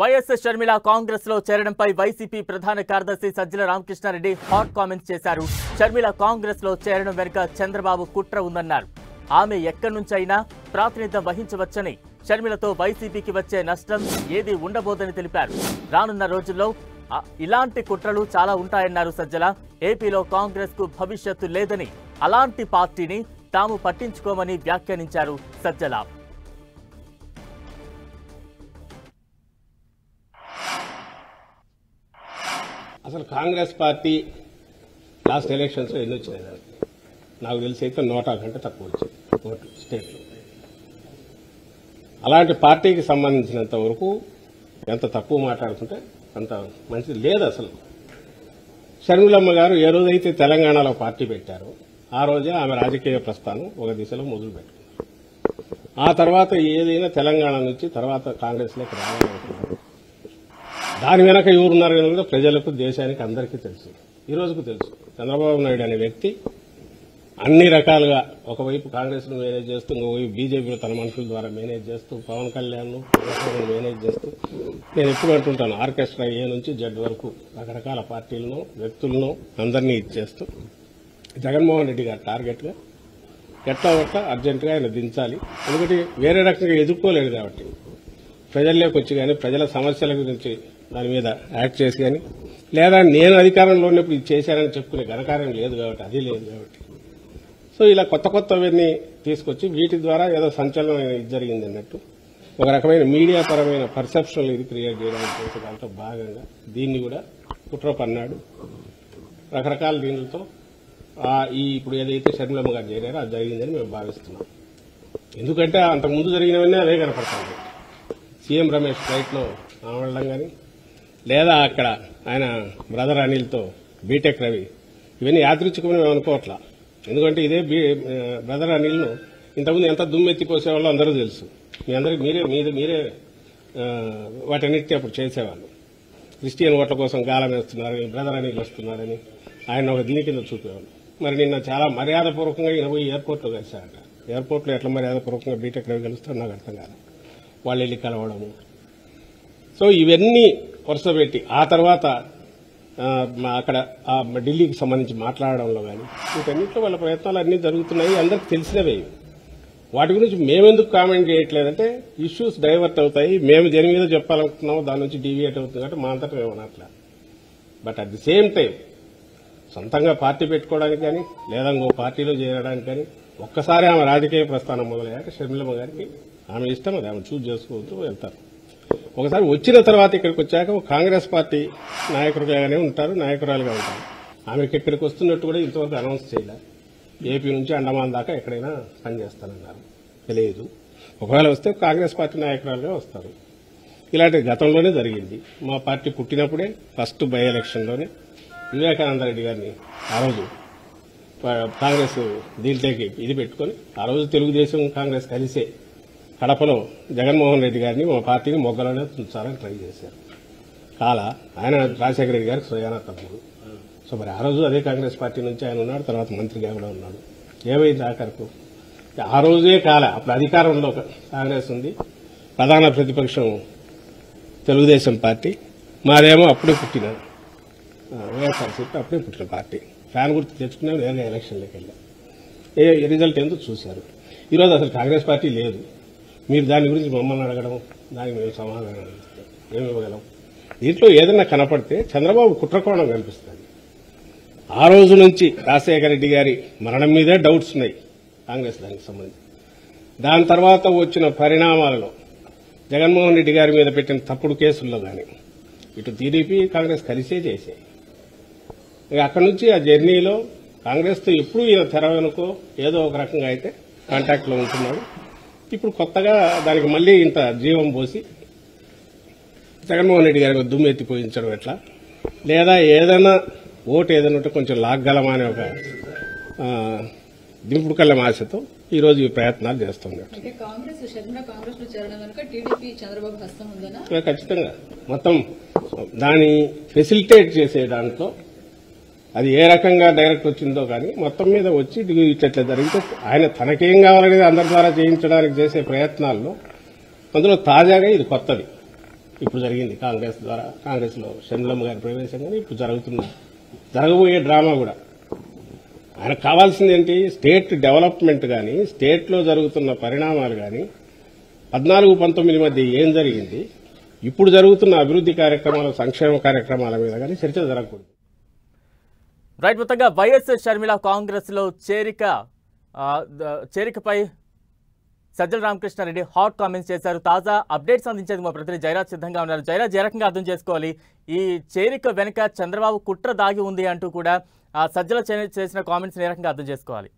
YS Sharmila Congress లో చేరడంపై YCP ప్రధాన కార్యదర్శి సజ్జల రామకృష్ణారెడ్డి హాట్ కామెంట్స్ చేశారు. షర్మిల కాంగ్రెస్ లో చేరడం వెనుక చంద్రబాబు కుట్ర ఉందన్నారు. ఆమె ఎక్కడి నుంచైనా ప్రాతినిధ్యం వహించవచ్చని, షర్మిలతో వైసీపీకి వచ్చే నష్టం ఏది ఉండబోదని తెలిపారు. రానున్న రోజుల్లో ఇలాంటి కుట్రలు చాలా ఉంటాయన్నారు సజ్జల. ఏపీలో కాంగ్రెస్ కు భవిష్యత్తు లేదని, అలాంటి పార్టీని తాము పట్టించుకోమని వ్యాఖ్యానించారు సజ్జల. అసలు కాంగ్రెస్ పార్టీ లాస్ట్ ఎలక్షన్స్ ఎన్ని వచ్చినాయి నాకు తెలిసి అయితే 100 కంటే తక్కువ వచ్చాయి ఓట్లు స్టేట్లో. అలాంటి పార్టీకి సంబంధించినంత వరకు ఎంత తక్కువ మాట్లాడుతుంటే అంత మంచిది లేదు. అసలు షర్మిలమ్మ గారు ఏ రోజైతే తెలంగాణలో పార్టీ పెట్టారో ఆ రోజే ఆమె రాజకీయ ప్రస్థానం ఒక దిశలో మొదలు పెట్టుకున్నారు. ఆ తర్వాత ఏదైనా తెలంగాణ నుంచి తర్వాత కాంగ్రెస్లోకి రావాలనుకున్నారు. దాని వెనక ఎవరున్నారు కనుక ప్రజలకు, దేశానికి అందరికీ తెలుసు. ఈ రోజుకు తెలుసు చంద్రబాబు నాయుడు అనే వ్యక్తి అన్ని రకాలుగా ఒకవైపు కాంగ్రెస్ ను మేనేజ్ చేస్తూ, ఇంకోవైపు బీజేపీలో తన మనుషుల ద్వారా మేనేజ్ చేస్తూ, పవన్ కళ్యాణ్ మేనేజ్ చేస్తూ, నేను ఎప్పుడు అంటుంటాను ఆర్కెస్ట్రా ఏ నుంచి జడ్ వరకు రకరకాల పార్టీలను, వ్యక్తులను అందరినీ ఇచ్చేస్తూ జగన్మోహన్ రెడ్డి గారు టార్గెట్ గా ఎట్లా ఒట్లా అర్జెంటుగా ఆయన దించాలి. ఎందుకంటే వేరే రకంగా ఎదుర్కోలేదు కాబట్టి ప్రజల్లోకి వచ్చి కానీ ప్రజల సమస్యల గురించి దాని మీద యాక్ట్ చేసి కానీ, లేదా నేను అధికారంలో ఉన్నప్పుడు ఇది చేశానని చెప్పుకునే ఘనకార్యం లేదు కాబట్టి, అది లేదు కాబట్టి, సో ఇలా కొత్త కొత్తవన్నీ తీసుకొచ్చి వీటి ద్వారా ఏదో సంచలనమైన ఇది జరిగింది అన్నట్టు ఒక రకమైన మీడియా పరమైన పర్సెప్షన్ ఇది క్రియేట్ చేయడానికి చేసే దాంట్లో భాగంగా దీన్ని కూడా కుట్ర పన్నాడు. రకరకాల దీనితో ఇప్పుడు ఏదైతే షర్మిలమ్మ గారు చేరారో అది జరిగిందని మేము భావిస్తున్నాం. ఎందుకంటే అంతకుముందు జరిగినవన్నీ అవే కనపడతాయి. సీఎం రమేష్ ఫ్లైట్లో ఆడడం కానీ, లేదా అక్కడ ఆయన బ్రదర్ అనిల్తో బీటెక్ రవి, ఇవన్నీ యాదృచ్ఛికమని అనుకోవట్లా. ఎందుకంటే ఇదే బ్రదర్ అనిల్ను ఇంతకుముందు ఎంత దుమ్మెత్తిపోసేవాళ్ళో అందరూ తెలుసు. మీ అందరికి మీరే వాటన్నిటికీ అప్పుడు చేసేవాళ్ళు. క్రిస్టియన్ ఓట్ల కోసం గాలం వేస్తున్నారని, బ్రదర్ అనిల్ వస్తున్నారని ఆయన ఒక దీని కింద చూపేవాళ్ళు. మరి నిన్న చాలా మర్యాదపూర్వకంగా ఈయన పోయి ఎయిర్పోర్ట్లో కలిశారట. ఎయిర్పోర్ట్లో ఎట్లా మర్యాదపూర్వకంగా బీటెక్ రవి కలుస్తారో నాకు అర్థం కాదు. వాళ్ళు వెళ్ళి కలవడము. సో ఇవన్నీ వరుసపెట్టి ఆ తర్వాత అక్కడ ఢిల్లీకి సంబంధించి మాట్లాడడంలో కానీ వీటన్నింటిలో వాళ్ళ ప్రయత్నాలు అన్నీ జరుగుతున్నాయి, అందరికి తెలిసినవే. వాటి గురించి మేమెందుకు కామెంట్ చేయట్లేదంటే ఇష్యూస్ డైవర్ట్ అవుతాయి, మేము దేని మీద చెప్పాలనుకుంటున్నామో దాని నుంచి డీవియేట్ అవుతుంది కాబట్టి మా అంతటా మేము అనట్లా. But at the same time సొంతంగా పార్టీ పెట్టుకోవడానికి కానీ, లేదా ఇంకో పార్టీలో చేరడానికి కానీ, ఒక్కసారి ఆమె రాజకీయ ప్రస్థానం మొదలయ్యాక షర్మిలమ్మ గారికి ఆమె ఇష్టం, అది ఆమె చూజ్ చేసుకోవద్దు, వెళ్తారు. ఒకసారి వచ్చిన తర్వాత ఇక్కడికి వచ్చాక కాంగ్రెస్ పార్టీ నాయకులుగానే ఉంటారు, నాయకురాలుగా ఉంటారు. ఆమెకి ఇక్కడికి వస్తున్నట్టు కూడా ఇంతవరకు అనౌన్స్ చేయలేదు. ఏపీ నుంచి అండమాన్ దాకా ఎక్కడైనా పనిచేస్తానన్నారు, తెలియదు. ఒకవేళ వస్తే కాంగ్రెస్ పార్టీ నాయకురాలుగా వస్తారు. ఇలాంటి గతంలోనే జరిగింది. మా పార్టీ పుట్టినప్పుడే ఫస్ట్ బై ఎలక్షన్లోనే వివేకానంద రెడ్డి గారిని ఆ రోజు కాంగ్రెస్ దీంట్లోకి ఇది పెట్టుకుని, ఆ రోజు తెలుగుదేశం కాంగ్రెస్ కలిసే కడపలో జగన్మోహన్ రెడ్డి గారిని మా పార్టీని మొగ్గలోనే ఉంచాలని ట్రై చేశారు. ఆయన రాజశేఖర రెడ్డి గారికి స్వయానా తమ్ముడు. సో మరి ఆ రోజు అదే కాంగ్రెస్ పార్టీ నుంచి ఆయన ఉన్నాడు, తర్వాత మంత్రిగా కూడా ఉన్నాడు. ఏమైంది ఆఖరకు? ఆ రోజే అప్పుడు అధికారంలో కాంగ్రెస్ ఉంది, ప్రధాన ప్రతిపక్షం తెలుగుదేశం పార్టీ, మాదేమో అప్పుడే పుట్టిన వైఎస్ఆర్సీపీ అప్పుడే పుట్టిన పార్టీ. ఫ్యాన్ గుర్తు తెచ్చుకునే వేరే ఎలక్షన్లోకి వెళ్ళాం. రిజల్ట్ ఎందుకు చూశారు. ఈరోజు అసలు కాంగ్రెస్ పార్టీ లేదు. మీరు దాని గురించి మమ్మల్ని అడగడం, దానికి మేము సమాధానం ఏమి ఇవ్వగలం? దీంట్లో ఏదైనా కనపడితే చంద్రబాబు కుట్రకోణం కనిపిస్తుంది. ఆ రోజు నుంచి రాజశేఖర రెడ్డి గారి మరణం మీదే డౌట్స్ ఉన్నాయి కాంగ్రెస్ దానికి సంబంధించి. దాని తర్వాత వచ్చిన పరిణామాలలో జగన్మోహన్ రెడ్డి గారి మీద పెట్టిన తప్పుడు కేసుల్లో కానీ ఇటు టీడీపీ కాంగ్రెస్ కలిసే చేశాయి. ఇక అక్కడి నుంచి ఆ జర్నీలో కాంగ్రెస్తో ఎప్పుడు ఈయన తెర వెనుకో ఏదో ఒక రకంగా అయితే కాంటాక్ట్లో ఉంటున్నాడు. ఇప్పుడు కొత్తగా దానికి మళ్లీ ఇంత జీవం పోసి జగన్మోహన్ రెడ్డి గారికి దుమ్ము ఎత్తిపోయించడం ఎట్లా, లేదా ఏదైనా ఓటు ఏదైనా ఉంటే కొంచెం లాగ్గలమా అనే ఒక దింపుడు కళ్ళ ఆశతో ఈ రోజు ఈ ప్రయత్నాలు చేస్తున్నారు. ఖచ్చితంగా మొత్తం దాన్ని ఫెసిలిటేట్ చేసే దాంట్లో అది ఏ రకంగా డైరెక్ట్ వచ్చిందో కానీ మొత్తం మీద వచ్చి ఇట్లా జరిగితే ఆయన తనకేం కావాలనేది అందరి ద్వారా చేయించడానికి చేసే ప్రయత్నాల్లో అందులో తాజాగా ఇది కొత్తది. ఇప్పుడు జరిగింది కాంగ్రెస్లో షర్మిలమ్మ గారి ప్రవేశం కానీ ఇప్పుడు జరగబోయే డ్రామా కూడా. ఆయనకు కావాల్సింది ఏంటి? స్టేట్ డెవలప్మెంట్ కానీ, స్టేట్లో జరుగుతున్న పరిణామాలు కానీ, 14-19 మధ్య ఏం జరిగింది, ఇప్పుడు జరుగుతున్న అభివృద్ధి కార్యక్రమాలు, సంక్షేమ కార్యక్రమాల మీద కానీ చర్చ జరగకూడదు. రైట్. మొత్తంగా వైఎస్ షర్మిల కాంగ్రెస్ లో చేరికపై సజ్జల రామకృష్ణారెడ్డి హాట్ కామెంట్స్ చేశారు. తాజా అప్డేట్స్ అందించేందుకు మా ప్రతినిధి జయరాజ్ సిద్ధంగా ఉన్నారు. జయరాజ్, ఏ రకంగా అర్థం చేసుకోవాలి ఈ చేరిక వెనుక చంద్రబాబు కుట్ర దాగి ఉంది అంటూ కూడా సజ్జల చేసిన కామెంట్స్ ఏ రకంగా అర్థం చేసుకోవాలి?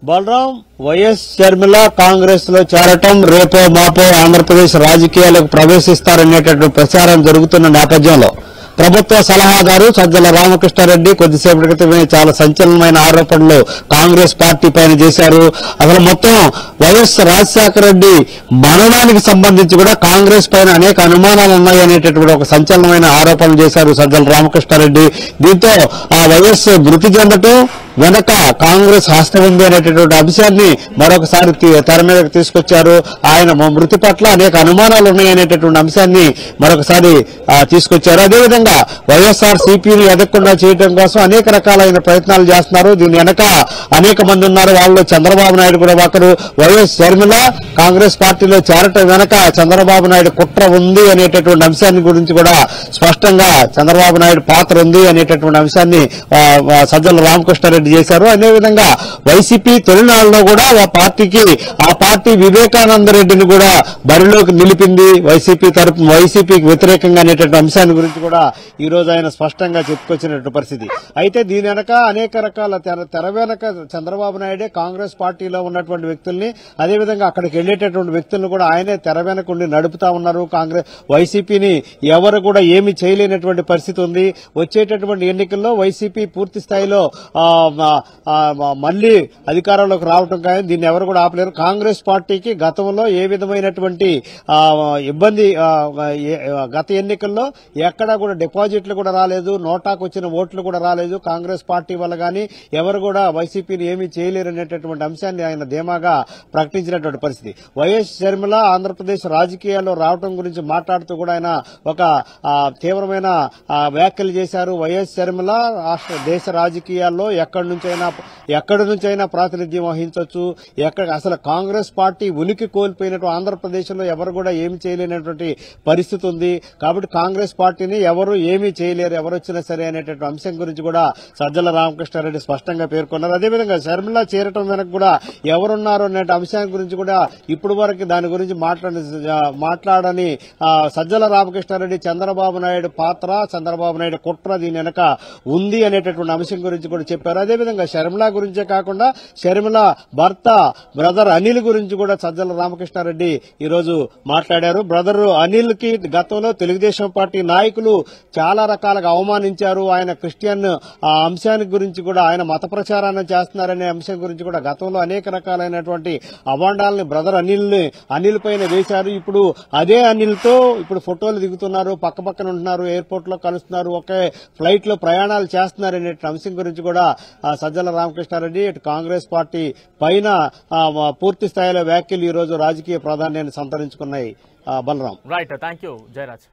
బలరాం, వైఎస్ షర్మిల కాంగ్రెస్ లో చేరటం రేపో మాపో ఆంధ్రప్రదేశ్ రాజకీయాలకు ప్రవేశిస్తారనేటటువంటి ప్రచారం జరుగుతున్న నేపథ్యంలో ప్రభుత్వ సలహాదారు సజ్జల రామకృష్ణారెడ్డి కొద్దిసేపటి క్రితమే చాలా సంచలనమైన ఆరోపణలు కాంగ్రెస్ పార్టీ పైన చేశారు. అసలు మొత్తం వైఎస్ రాజశేఖర రెడ్డి మరణానికి సంబంధించి కూడా కాంగ్రెస్ పైన అనేక అనుమానాలు ఉన్నాయనేటటువంటి ఒక సంచలనమైన ఆరోపణలు చేశారు సజ్జల రామకృష్ణారెడ్డి. దీంతో ఆ వైఎస్ మృతి చెందటం వెనక కాంగ్రెస్ హస్తం ఉంది అనేటటువంటి అంశాన్ని మరొకసారి తెర మీదకు తీసుకొచ్చారు. ఆయన మృతి పట్ల అనేక అనుమానాలు ఉన్నాయనేటటువంటి అంశాన్ని మరొకసారి తీసుకొచ్చారు. అదేవిధంగా వైఎస్ఆర్ సిపిని ఎదగకుండా చేయడం కోసం అనేక రకాలైన ప్రయత్నాలు చేస్తున్నారు. దీని వెనక అనేక మంది ఉన్నారు. వాళ్ళు చంద్రబాబు నాయుడు కూడా ఒకరు. వైఎస్ షర్మిల కాంగ్రెస్ పార్టీలో చేరటం వెనక చంద్రబాబు నాయుడు కుట్ర ఉంది అనేటటువంటి అంశాన్ని గురించి కూడా స్పష్టంగా చంద్రబాబు నాయుడు పాత్ర ఉంది అనేటటువంటి అంశాన్ని సజ్జల రామకృష్ణారెడ్డి చేశారు. అదేవిధంగా వైసీపీ తొలినాళ్ళలో కూడా ఆ పార్టీ వివేకానంద రెడ్డిని కూడా బరిలోకి నిలిపింది వైసీపీకి వ్యతిరేకంగా అనేటువంటి అంశాన్ని గురించి కూడా ఈ రోజు ఆయన స్పష్టంగా చెప్పుకొచ్చినటువంటి పరిస్థితి. అయితే దీని వెనక అనేక రకాల తెర వెనక చంద్రబాబు నాయుడే కాంగ్రెస్ పార్టీలో ఉన్నటువంటి వ్యక్తుల్ని, అదేవిధంగా అక్కడికి వెళ్లేటటువంటి వ్యక్తులను కూడా ఆయనే తెర వెనకుండి నడుపుతా ఉన్నారు. వైసీపీని ఎవరు కూడా ఏమీ చేయలేనటువంటి పరిస్థితి ఉంది. వచ్చేటటువంటి ఎన్నికల్లో వైసీపీ పూర్తి స్థాయిలో మళ్లీ అధికారంలోకి రావటం కానీ దీన్ని ఎవరు కూడా ఆపలేరు. కాంగ్రెస్ పార్టీకి గతంలో ఏ విధమైనటువంటి ఇబ్బంది, గత ఎన్నికల్లో ఎక్కడా కూడా డిపాజిట్లు కూడా రాలేదు, నోటాకు వచ్చిన ఓట్లు కూడా రాలేదు. కాంగ్రెస్ పార్టీ వల్ల కానీ ఎవరు కూడా వైసీపీని ఏమీ చేయలేరు అనేటటువంటి అంశాన్ని ఆయన ధీమాగా ప్రకటించినటువంటి పరిస్థితి. వైఎస్ షర్మిల ఆంధ్రప్రదేశ్ రాజకీయాల్లో రావటం గురించి మాట్లాడుతూ కూడా ఆయన ఒక తీవ్రమైన వ్యాఖ్యలు చేశారు. వైఎస్ షర్మిల దేశ రాజకీయాల్లో ఎక్కడి నుంచైనా ప్రాతినిధ్యం వహించవచ్చు. అసలు కాంగ్రెస్ పార్టీ ఉనికి కోల్పోయినట్టు ఆంధ్రప్రదేశ్ లో ఎవరు కూడా ఏమి చేయలేనటువంటి పరిస్థితి ఉంది. కాబట్టి కాంగ్రెస్ పార్టీని ఎవరు ఏమీ చేయలేరు, ఎవరు వచ్చినా సరే అనేటువంటి అంశం గురించి కూడా సజ్జల రామకృష్ణారెడ్డి స్పష్టంగా పేర్కొన్నారు. అదేవిధంగా షర్మిల చేరటం వెనక కూడా ఎవరున్నారు అనే అంశాన్ని గురించి కూడా ఇప్పుడు వరకు దాని గురించి మాట్లాడని సజ్జల రామకృష్ణారెడ్డి చంద్రబాబు నాయుడు పాత్ర, చంద్రబాబు నాయుడు కుట్ర దీని వెనక ఉంది అనేటటువంటి అంశం గురించి కూడా చెప్పారు. అదేవిధంగా షర్మిల గురించే కాకుండా షర్మిల భర్త బ్రదర్ అనిల్ గురించి కూడా సజ్జల రామకృష్ణారెడ్డి ఈ రోజు మాట్లాడారు. బ్రదర్ అనిల్ కి గతంలో తెలుగుదేశం పార్టీ నాయకులు చాలా రకాలుగా అవమానించారు. ఆయన క్రిస్టియన్ అంశానికి గురించి కూడా ఆయన మత ప్రచారాన్ని చేస్తున్నారనే అంశం గురించి కూడా గతంలో అనేక రకాలైనటువంటి అవాండాలని బ్రదర్ అనిల్ పైన వేశారు. ఇప్పుడు అదే అనిల్ తో ఇప్పుడు ఫోటోలు దిగుతున్నారు, పక్కపక్కన ఉంటున్నారు, ఎయిర్పోర్ట్ లో కలుస్తున్నారు, ఒకే ఫ్లైట్ లో ప్రయాణాలు చేస్తున్నారనే అంశం గురించి కూడా సజ్జల రామకృష్ణారెడ్డి ఇటు కాంగ్రెస్ పార్టీ పైన పూర్తి స్థాయిలో వ్యాఖ్యలు ఈ రోజు రాజకీయ ప్రాధాన్యాన్ని సంతరించుకున్నాయి. Balaram. Right, thank you Jayaraj.